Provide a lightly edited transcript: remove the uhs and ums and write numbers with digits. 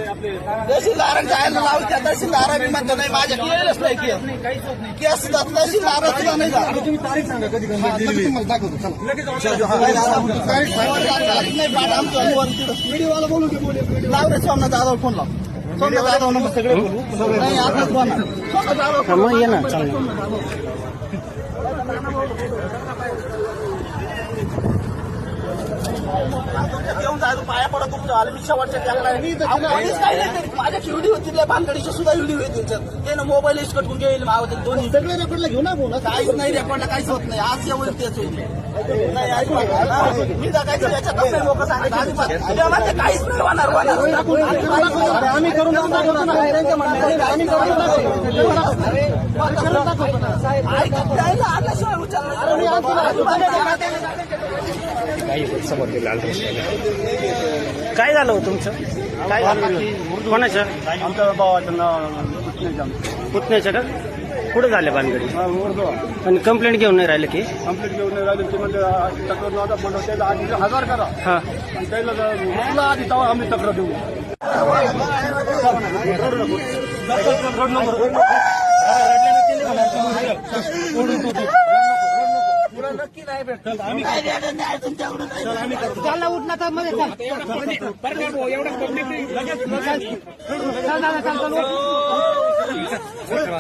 तहसीलदारांचा आयला लावत्या तहसीलदारांनी म्हणतो नाही माझ्या केलंच नाही केस तहसीलदार सुद्धा नाही झाला. तुम्ही तारीख सांगा कधी दाखवतो मीडियावाला बोलू लावले सोमनाथ जाधव फोन लाव सोमनाथ जाधव नंबर सगळे बोलू नाही आता सोमनाथ जाधव ये ना घेऊन जायचो पाया पडत तुमच्या आलं मी शेवटच्या माझ्या व्हिडिओ होती भानगडीच्या सुद्धा व्हिडिओ आहे त्यांच्यात ते ना मोबाईल कटून घेईल दोन्ही सगळे रेकॉर्डला घेऊ ना बोला काहीच नाही रेकॉर्डला काहीच होत नाही आज जेवण तेच होईल नाही ऐकू मी जगायचं याच्यात लोक सांगायचे अजिबात काहीच नाही होणार आम्ही करून आम्ही आल्याशिवाय काय झालं हो तुमचं? काय झालं कोणाच्या? आमच्या भावाचं नाव पुतण्याच्या का? कुठे झाले भानगडी? आणि कंप्लेंट घेऊन नाही राहिले की? कंप्लीट घेऊन राहिले ते म्हणजे तक्रार नव्हता म्हणून त्याला आधी 1000 करा हा आणि त्याला आधी तेव्हा आम्ही तक्रार देऊ. नक्की नाही भेटत एवढं